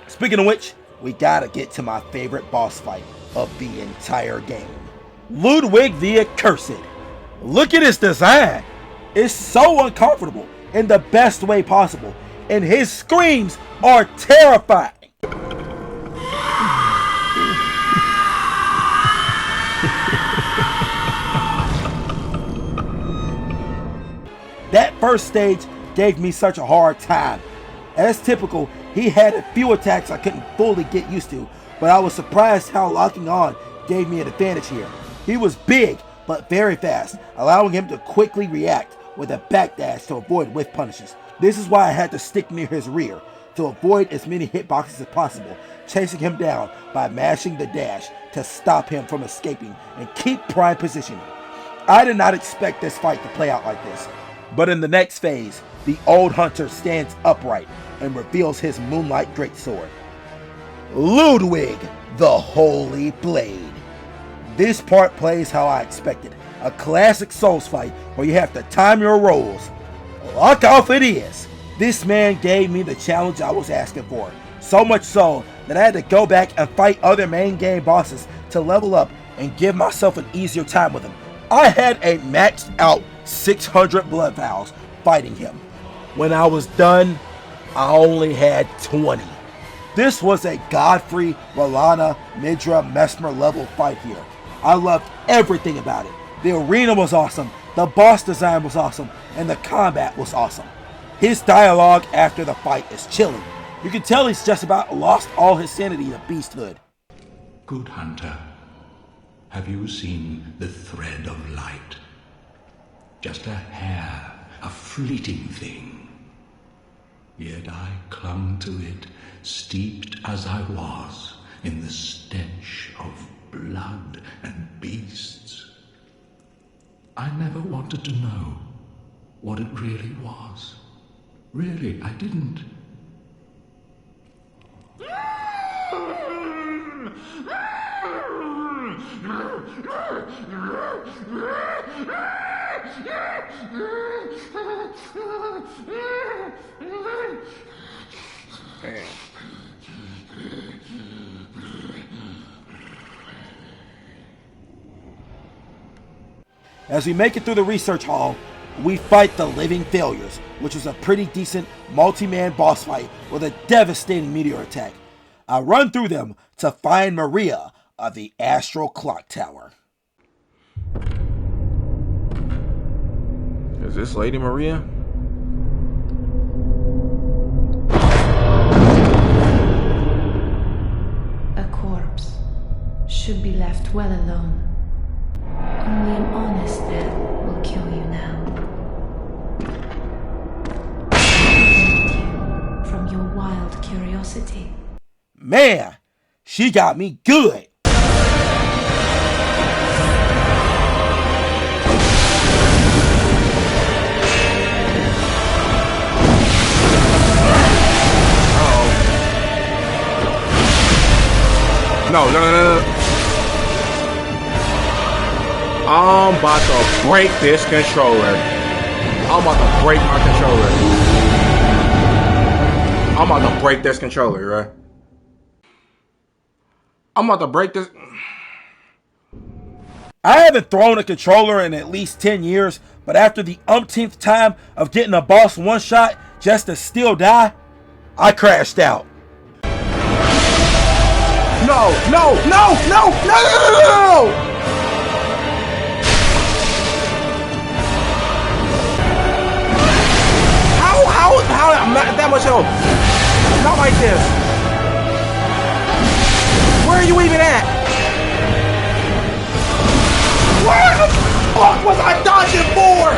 Speaking of which, we gotta get to my favorite boss fight of the entire game. Ludwig the Accursed. Look at his design. It's so uncomfortable in the best way possible, and his screams are terrifying. That first stage gave me such a hard time. As typical, he had a few attacks I couldn't fully get used to, but I was surprised how locking on gave me an advantage here. He was big, but very fast, allowing him to quickly react with a backdash to avoid whiff punishes. This is why I had to stick near his rear, to avoid as many hitboxes as possible, chasing him down by mashing the dash to stop him from escaping and keep prime positioning. I did not expect this fight to play out like this, but in the next phase, the old hunter stands upright and reveals his Moonlight Greatsword. Ludwig, the Holy Blade. This part plays how I expected, a classic Souls fight where you have to time your rolls. Lock off it is. This man gave me the challenge I was asking for, so much so that I had to go back and fight other main game bosses to level up and give myself an easier time with him. I had a maxed out 600 blood vials fighting him. When I was done, I only had 20. This was a Godfrey, Rolana, Midra, Mesmer level fight here. I loved everything about it. The arena was awesome, the boss design was awesome, and the combat was awesome. His dialogue after the fight is chilling. You can tell he's just about lost all his sanity to beasthood. Good hunter, have you seen the thread of light? Just a hair, a fleeting thing. Yet I clung to it, steeped as I was in the stench of blood and beasts. I never wanted to know what it really was. Really, I didn't. As we make it through the research hall, we fight the Living Failures, which was a pretty decent multi-man boss fight with a devastating meteor attack. I run through them to find Maria of the Astral Clock Tower. Is this Lady Maria? A corpse should be left well alone. Only an honest death will kill you now. Prevent you from your wild curiosity. Man, she got me good. No. I'm about to break this controller. I'm about to break my controller. I'm about to break this controller, right? I'm about to break this. I haven't thrown a controller in at least 10 years, but after the umpteenth time of getting a boss one shot just to still die, I crashed out. No. How I'm not that much health? Not like this. Where are you even at? Where the fuck was I dodging for?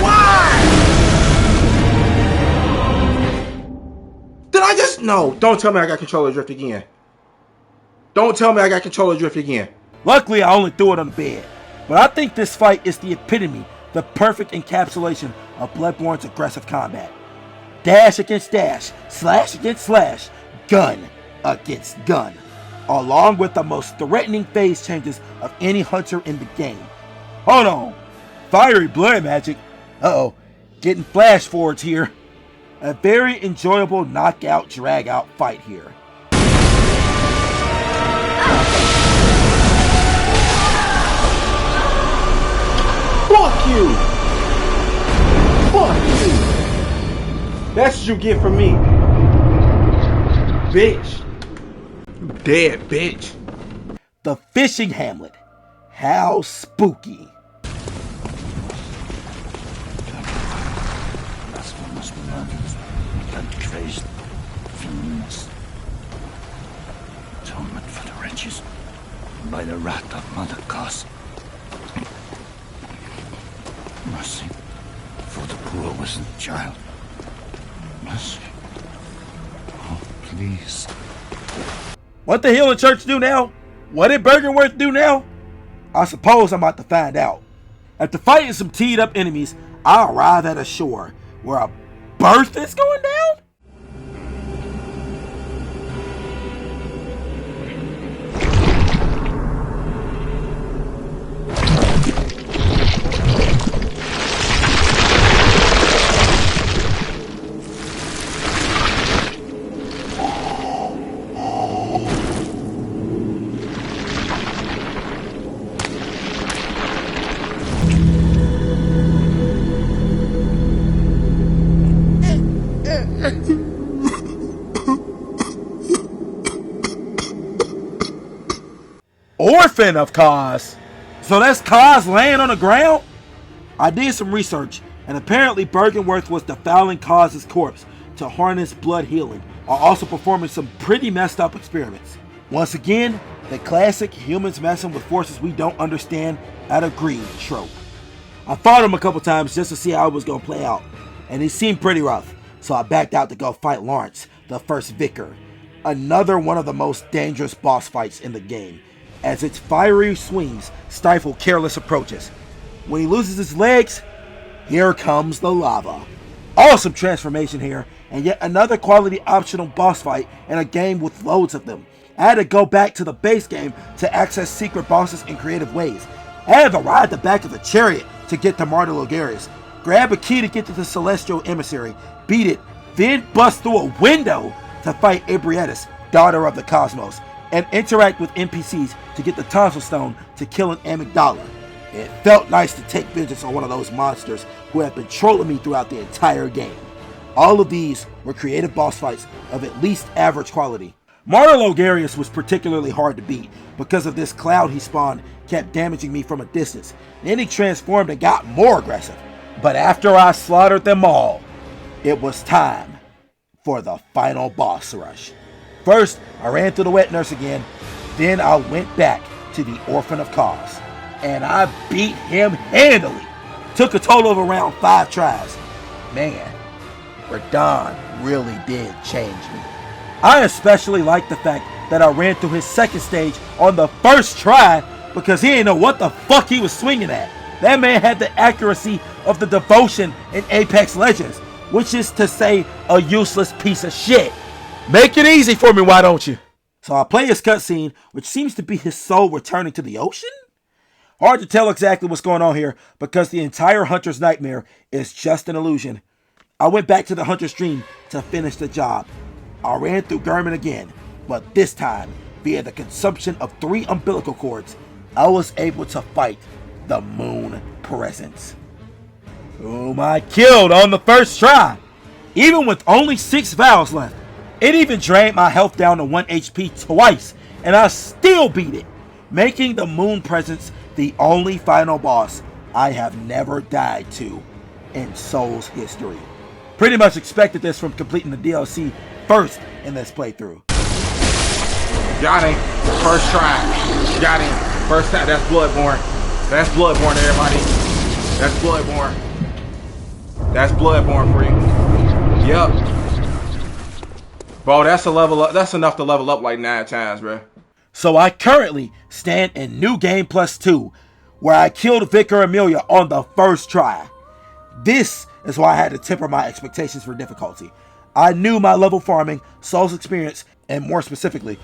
Why? Did I just... No, don't tell me I got controller drift again. Don't tell me I got controller drift again. Luckily, I only threw it on the bed. But I think this fight is the epitome, the perfect encapsulation of Bloodborne's aggressive combat. Dash against dash, slash against slash, gun against gun, along with the most threatening phase changes of any hunter in the game. Hold on, fiery blood magic. Uh-oh, getting flash forwards here. A very enjoyable knockout drag out fight here. Fuck you! Fuck you! That's what you get from me. Bitch. You dead, bitch. The fishing hamlet. How spooky. Atonement for the wretches by the wrath of Mother Goss. Mercy for the poor wasn't child. Mercy. Oh, please. What the Healing Church do now? What did Bergenworth do now? I suppose I'm about to find out. After fighting some teed up enemies, I arrive at a shore where a birth is going down? Orphan of Kaz. So that's Kaz laying on the ground? I did some research, and apparently Bergenworth was defiling Kaz's corpse to harness blood healing, while also performing some pretty messed up experiments. Once again, the classic humans messing with forces we don't understand out of greed trope. I fought him a couple times just to see how it was going to play out, and he seemed pretty rough, so I backed out to go fight Lawrence, the first vicar. Another one of the most dangerous boss fights in the game, as its fiery swings stifle careless approaches. When he loses his legs, here comes the lava. Awesome transformation here, and yet another quality optional boss fight in a game with loads of them. I had to go back to the base game to access secret bosses in creative ways. I had to ride the back of the chariot to get to Martyr Logarius, grab a key to get to the Celestial Emissary, beat it, then bust through a window to fight Abrietis, daughter of the Cosmos, and interact with NPCs to get the Tonsil Stone to kill an amygdala. It felt nice to take vengeance on one of those monsters who have been trolling me throughout the entire game. All of these were creative boss fights of at least average quality. Martyr Logarius was particularly hard to beat because of this cloud he spawned kept damaging me from a distance. Then he transformed and got more aggressive. But after I slaughtered them all, it was time for the final boss rush. First, I ran through the wet nurse again, then I went back to the Orphan of Kaz, and I beat him handily. Took a total of around 5 tries. Man, Radon really did change me. I especially like the fact that I ran through his second stage on the first try because he didn't know what the fuck he was swinging at. That man had the accuracy of the devotion in Apex Legends, which is to say a useless piece of shit. Make it easy for me, why don't you? So I play his cutscene, which seems to be his soul returning to the ocean? Hard to tell exactly what's going on here because the entire Hunter's Nightmare is just an illusion. I went back to the Hunter's Dream to finish the job. I ran through Gurman again, but this time, via the consumption of 3 umbilical cords, I was able to fight the Moon Presence, whom I killed on the first try, even with only 6 vials left. It even drained my health down to 1 HP twice, and I still beat it, making the Moon Presence the only final boss I have never died to in Souls history. Pretty much expected this from completing the DLC first in this playthrough. Got him. First try. Got him. First time. That's Bloodborne. That's Bloodborne, everybody. That's Bloodborne. That's Bloodborne for you. Yup. Bro, that's a level up. That's enough to level up like 9 times, bro. So I currently stand in New Game Plus 2, where I killed Vicar Amelia on the first try. This is why I had to temper my expectations for difficulty. I knew my level farming, Souls experience, and more specifically,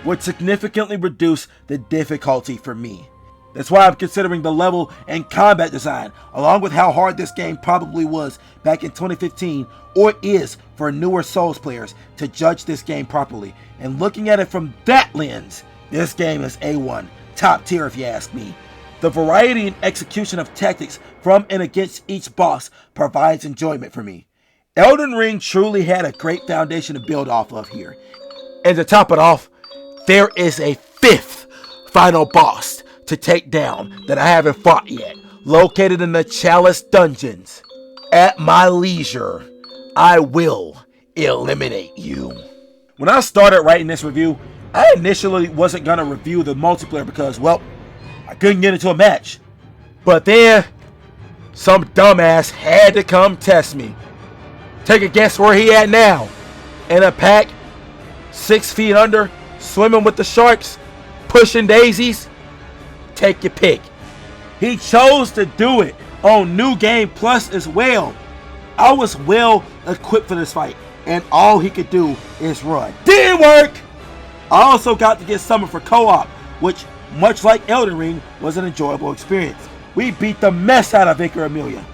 would significantly reduce the difficulty for me. That's why I'm considering the level and combat design, along with how hard this game probably was back in 2015, or is for newer Souls players, to judge this game properly. And looking at it from that lens, this game is A1, top tier if you ask me. The variety and execution of tactics from and against each boss provides enjoyment for me. Elden Ring truly had a great foundation to build off of here. And to top it off, there is a 5th final boss to take down that I haven't fought yet, located in the Chalice Dungeons. At my leisure, I will eliminate you. When I started writing this review, I initially wasn't going to review the multiplayer because, well, I couldn't get into a match. But then, some dumbass had to come test me. Take a guess where he at now? In a pack, 6 feet under, swimming with the sharks, pushing daisies? Take your pick. He chose to do it on New Game Plus as well. I was well equipped for this fight, and all he could do is run. Didn't work! I also got to get summoned for co-op, which, much like Elden Ring, was an enjoyable experience. We beat the mess out of Vicar Amelia.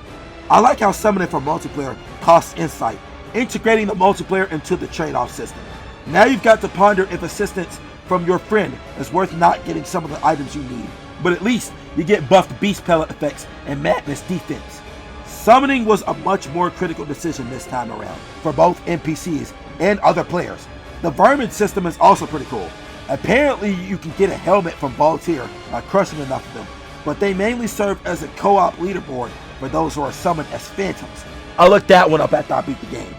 I like how summoning for multiplayer costs insight, integrating the multiplayer into the trade-off system. Now you've got to ponder if assistance from your friend is worth not getting some of the items you need. But at least you get buffed beast pellet effects and madness defense. Summoning was a much more critical decision this time around for both NPCs and other players. The vermin system is also pretty cool. Apparently you can get a helmet from Voltaire by crushing enough of them, but they mainly serve as a co-op leaderboard for those who are summoned as phantoms. I looked that one up after I beat the game.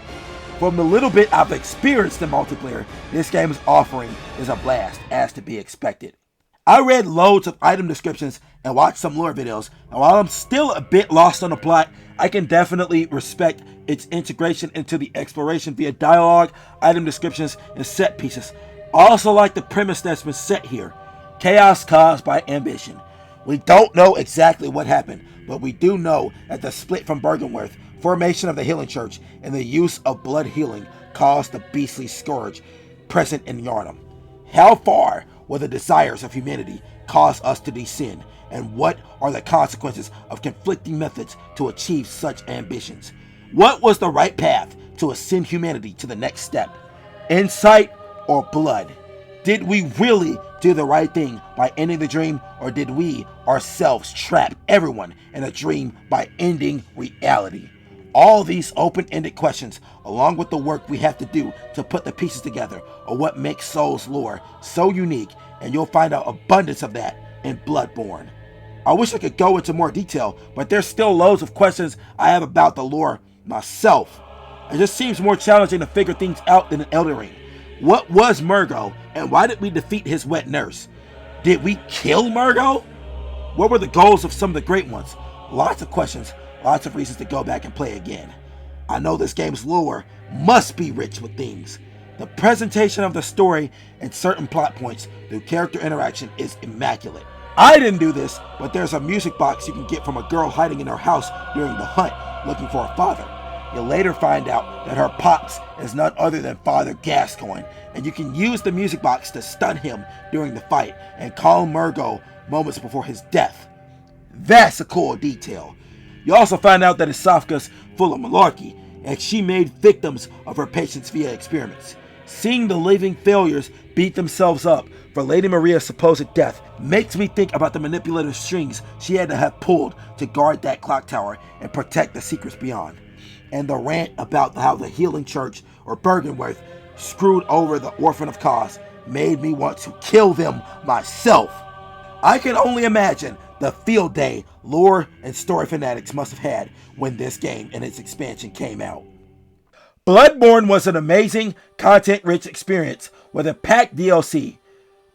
From the little bit I've experienced in multiplayer, this game's offering is a blast, as to be expected. I read loads of item descriptions and watched some lore videos, and while I'm still a bit lost on the plot, I can definitely respect its integration into the exploration via dialogue, item descriptions, and set pieces. I also like the premise that's been set here: chaos caused by ambition. We don't know exactly what happened, but we do know that the split from Bergenworth, formation of the Healing Church, and the use of blood healing caused the beastly scourge present in Yharnam. How far will the desires of humanity cause us to descend, and what are the consequences of conflicting methods to achieve such ambitions? What was the right path to ascend humanity to the next step? Insight or blood? Did we really do the right thing by ending the dream, or did we ourselves trap everyone in a dream by ending reality? All these open-ended questions, along with the work we have to do to put the pieces together, are what makes Souls lore so unique, and you'll find out abundance of that in Bloodborne. I wish I could go into more detail, but there's still loads of questions I have about the lore myself. It just seems more challenging to figure things out than in Elden Ring. What was Murgo, and why did we defeat his wet nurse? Did we kill Murgo? What were the goals of some of the great ones? Lots of questions. Lots of reasons to go back and play again. I know this game's lore must be rich with themes. The presentation of the story and certain plot points through character interaction is immaculate. I didn't do this, but there's a music box you can get from a girl hiding in her house during the hunt looking for a father. You'll later find out that her pops is none other than Father Gascoigne, and you can use the music box to stun him during the fight and calm Murgo moments before his death. That's a cool detail. You also find out that Isafka's full of malarkey, and she made victims of her patients via experiments. Seeing the living failures beat themselves up for Lady Maria's supposed death makes me think about the manipulative strings she had to have pulled to guard that clock tower and protect the secrets beyond. And the rant about how the Healing Church, or Bergenworth, screwed over the Orphan of Cause made me want to kill them myself. I can only imagine the field day lore and story fanatics must have had when this game and its expansion came out. Bloodborne was an amazing, content-rich experience with a packed DLC.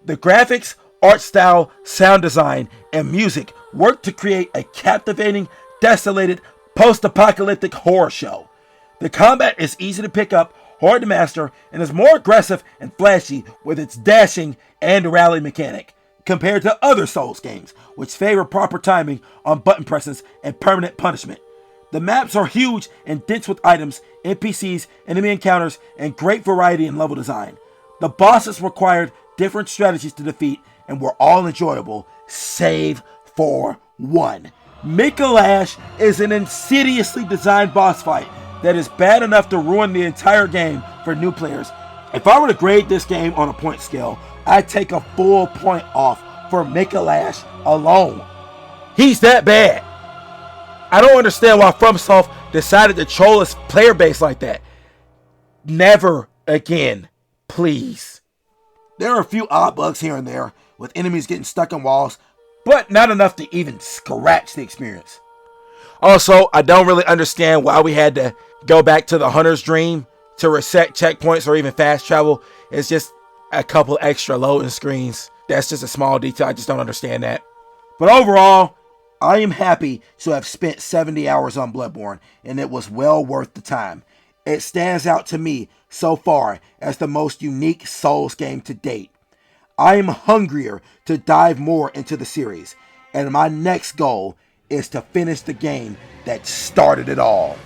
The graphics, art style, sound design, and music worked to create a captivating, desolated, post-apocalyptic horror show. The combat is easy to pick up, hard to master, and is more aggressive and flashy with its dashing and rally mechanic, compared to other Souls games, which favor proper timing on button presses and permanent punishment. The maps are huge and dense with items, NPCs, enemy encounters, and great variety in level design. The bosses required different strategies to defeat and were all enjoyable, save for one. Mikolash is an insidiously designed boss fight that is bad enough to ruin the entire game for new players. If I were to grade this game on a point scale, I'd take a full point off for Mikolash alone. He's that bad. I don't understand why FromSoft decided to troll its player base like that. Never again, please. There are a few odd bugs here and there, with enemies getting stuck in walls, but not enough to even scratch the experience. Also, I don't really understand why we had to go back to the Hunter's Dream to reset checkpoints or even fast travel. It's just a couple extra loading screens. That's just a small detail. I just don't understand that. But overall, I am happy to have spent 70 hours on Bloodborne, and it was well worth the time. It stands out to me so far as the most unique Souls game to date. I am hungrier to dive more into the series, and my next goal is to finish the game that started it all.